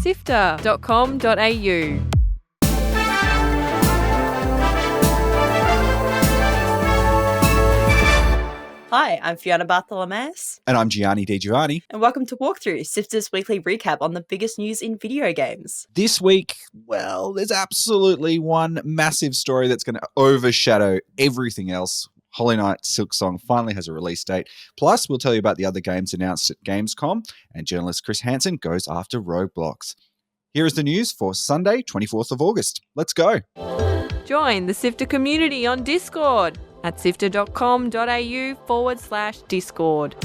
sifter.com.au. Hi, I'm Fiona Bartholomeus. And I'm Gianni Di Giovanni. And welcome to Walkthrough, Sifter's weekly recap on the biggest news in video games. This week, well, there's absolutely one massive story that's going to overshadow everything else. Hollow Knight Silksong finally has a release date. Plus, we'll tell you about the other games announced at Gamescom, and journalist Chris Hansen goes after Roblox. Here is the news for Sunday, 24th of August. Let's go. Join the Sifter community on Discord at sifter.com.au/Discord.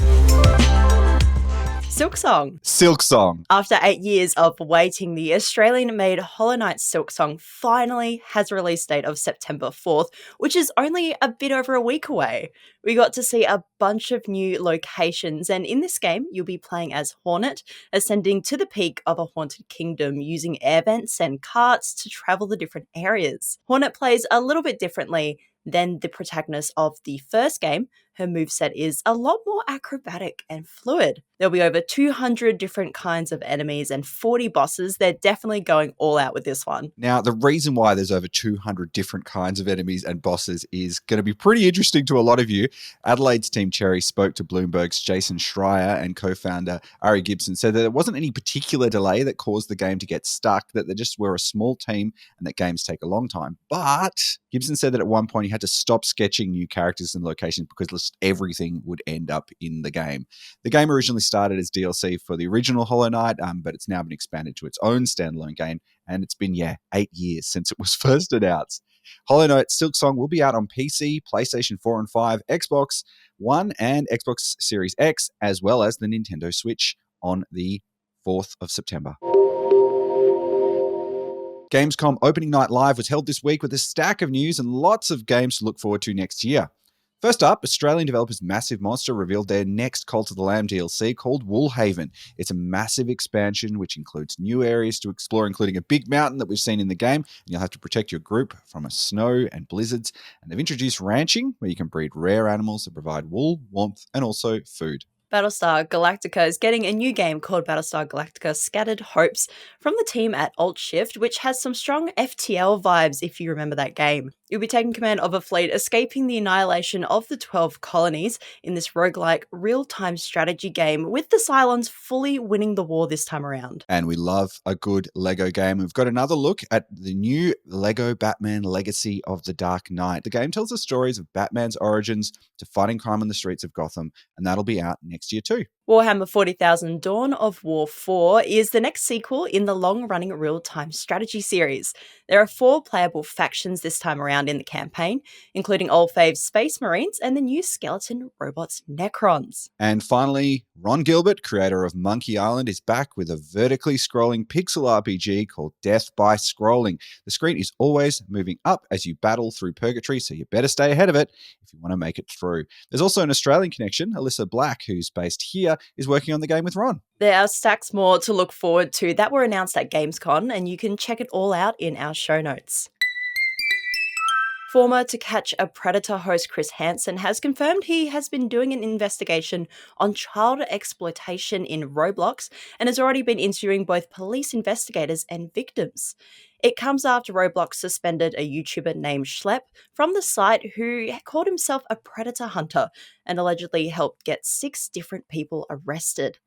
Silksong. After 8 years of waiting, the Australian-made Hollow Knight Silksong finally has a release date of September 4th, which is only a bit over a week away. We got to see a bunch of new locations, and in this game, you'll be playing as Hornet, ascending to the peak of a haunted kingdom using air vents and carts to travel the different areas. Hornet plays a little bit differently than the protagonist of the first game. Her moveset is a lot more acrobatic and fluid. There'll be over 200 different kinds of enemies and 40 bosses. They're definitely going all out with this one. Now, the reason why there's over 200 different kinds of enemies and bosses is going to be pretty interesting to a lot of you. Adelaide's Team Cherry spoke to Bloomberg's Jason Schreier, and co-founder Ari Gibson said that there wasn't any particular delay that caused the game to get stuck, that they just were a small team and that games take a long time. But Gibson said that at one point he had to stop sketching new characters and locations because everything would end up in the game. The game originally started as DLC for the original Hollow Knight, but it's now been expanded to its own standalone game, and it's been, 8 years since it was first announced. Hollow Knight Silksong will be out on PC, PlayStation 4 and 5, Xbox One and Xbox Series X, as well as the Nintendo Switch on the 4th of September. Gamescom Opening Night Live was held this week with a stack of news and lots of games to look forward to next year. First up, Australian developers Massive Monster revealed their next Cult of the Lamb DLC called Woolhaven. It's a massive expansion which includes new areas to explore, including a big mountain that we've seen in the game, and you'll have to protect your group from snow and blizzards. And they've introduced ranching, where you can breed rare animals that provide wool, warmth, and also food. Battlestar Galactica is getting a new game called Battlestar Galactica Scattered Hopes from the team at Alt Shift, which has some strong FTL vibes if you remember that game. You'll be taking command of a fleet escaping the annihilation of the 12 colonies in this roguelike real-time strategy game, with the Cylons fully winning the war this time around. And we love a good LEGO game. We've got another look at the new LEGO Batman Legacy of the Dark Knight. The game tells the stories of Batman's origins to fighting crime on the streets of Gotham, and that'll be out next year too. Warhammer 40,000 Dawn of War 4 is the next sequel in the long-running real-time strategy series. There are 4 playable factions this time around in the campaign, including old faves Space Marines and the new skeleton robots Necrons. And finally, Ron Gilbert, creator of Monkey Island, is back with a vertically scrolling pixel RPG called Death by Scrolling. The screen is always moving up as you battle through purgatory, so you better stay ahead of it if you want to make it through. There's also an Australian connection. Elissa Black, who's based here, is working on the game with Ron. There are stacks more to look forward to that were announced at Gamescom, and you can check it all out in our show notes. Former To Catch a Predator host Chris Hansen has confirmed he has been doing an investigation on child exploitation in Roblox and has already been interviewing both police investigators and victims. It comes after Roblox suspended a YouTuber named Schlep from the site who called himself a predator hunter and allegedly helped get 6 different people arrested.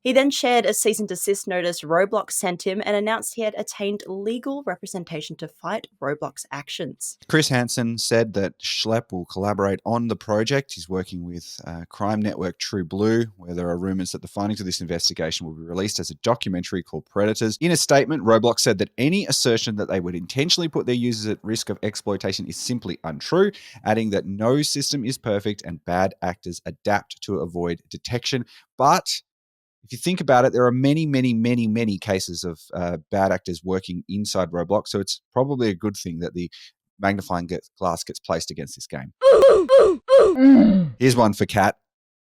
He then shared a cease and desist notice Roblox sent him and announced he had attained legal representation to fight Roblox actions. Chris Hansen said that Schlep will collaborate on the project. He's working with crime network True Blue, where there are rumors that the findings of this investigation will be released as a documentary called Predators. In a statement, Roblox said that any assertion that they would intentionally put their users at risk of exploitation is simply untrue, adding that no system is perfect and bad actors adapt to avoid detection. But if you think about it, there are many, many, many, many cases of bad actors working inside Roblox, so it's probably a good thing that the magnifying glass gets placed against this game. Here's one for Kat.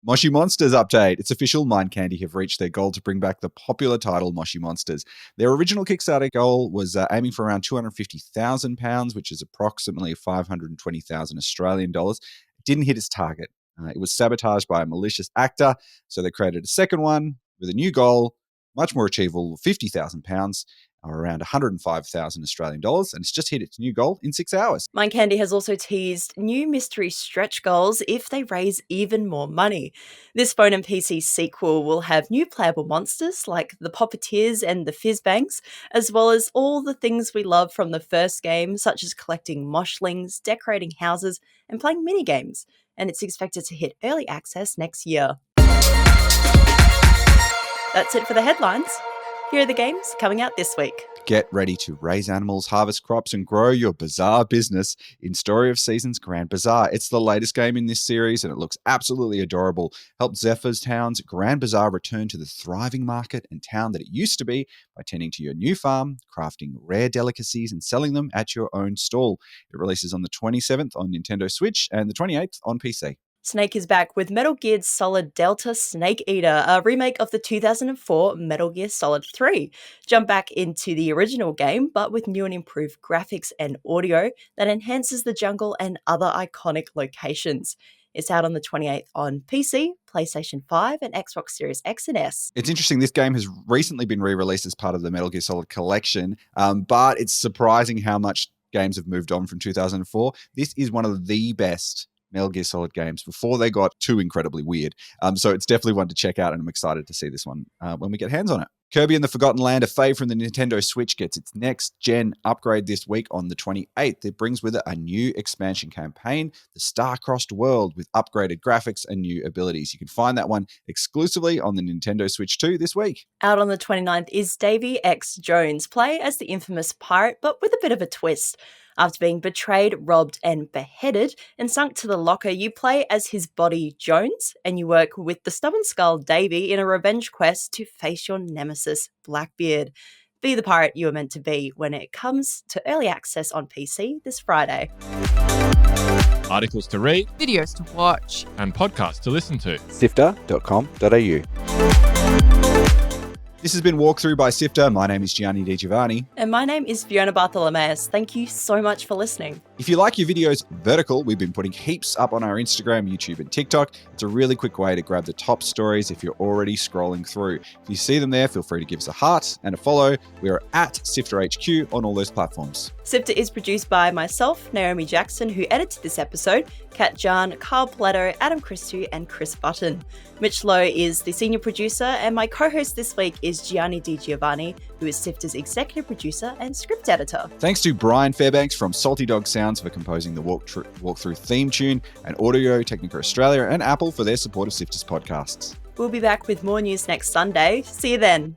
Moshi Monsters update. It's official. Mind Candy have reached their goal to bring back the popular title Moshi Monsters. Their original Kickstarter goal was aiming for around £250,000, which is approximately 520,000 Australian dollars. It didn't hit its target. It was sabotaged by a malicious actor, so they created a second one with a new goal. much more achievable £50,000 or around 105,000 Australian dollars, and it's just hit its new goal in 6 hours. Mind Candy has also teased new mystery stretch goals if they raise even more money. This phone and PC sequel will have new playable monsters like the Puppeteers and the Fizzbangs, as well as all the things we love from the first game, such as collecting moshlings, decorating houses, and playing minigames. And it's expected to hit early access next year. That's it for the headlines. Here are the games coming out this week. Get ready to raise animals, harvest crops, and grow your Bazaar business in Story of Seasons Grand Bazaar. It's the latest game in this series, and it looks absolutely adorable. Help Zephyr's Town's Grand Bazaar return to the thriving market and town that it used to be by tending to your new farm, crafting rare delicacies, and selling them at your own stall. It releases on the 27th on Nintendo Switch and the 28th on PC. Snake is back with Metal Gear Solid Delta Snake Eater, a remake of the 2004 Metal Gear Solid 3. Jump back into the original game, but with new and improved graphics and audio that enhances the jungle and other iconic locations. It's out on the 28th on PC, PlayStation 5, and Xbox Series X and S. It's interesting, this game has recently been re-released as part of the Metal Gear Solid collection, but it's surprising how much games have moved on from 2004. This is one of the best Metal Gear Solid games before they got too incredibly weird. So it's definitely one to check out, and I'm excited to see this one when we get hands on it. Kirby and the Forgotten Land, a fave from the Nintendo Switch, gets its next-gen upgrade this week on the 28th. It brings with it a new expansion campaign, the Star-Crossed World, with upgraded graphics and new abilities. You can find that one exclusively on the Nintendo Switch 2 this week. Out on the 29th is Davy X Jones. Play as the infamous pirate, but with a bit of a twist. After being betrayed, robbed, and beheaded, and sunk to the locker, you play as his body Jones, and you work with the stubborn skull Davy in a revenge quest to face your nemesis Blackbeard. Be the pirate you are meant to be when it comes to early access on PC this Friday. Articles to read, Videos to watch. and podcasts to listen to. Sifter.com.au. This has been Walkthrough by Sifter. My name is Gianni Di Giovanni. And my name is Fiona Bartholomeus. Thank you so much for listening. If you like your videos vertical, we've been putting heaps up on our Instagram, YouTube, and TikTok. It's a really quick way to grab the top stories if you're already scrolling through. If you see them there, feel free to give us a heart and a follow. We are at SifterHQ on all those platforms. Sifter is produced by myself, Naomi Jackson, who edited this episode, Kat John, Carl Paletto, Adam Christou, and Chris Button. Mitch Lowe is the senior producer, and my co-host this week is Gianni Di Giovanni, who is Sifter's executive producer and script editor. Thanks to Brian Fairbanks from Salty Dog Sounds for composing the Walkthrough theme tune, and Audio Technica Australia and Apple for their support of Sifter's podcasts. We'll be back with more news next Sunday. See you then.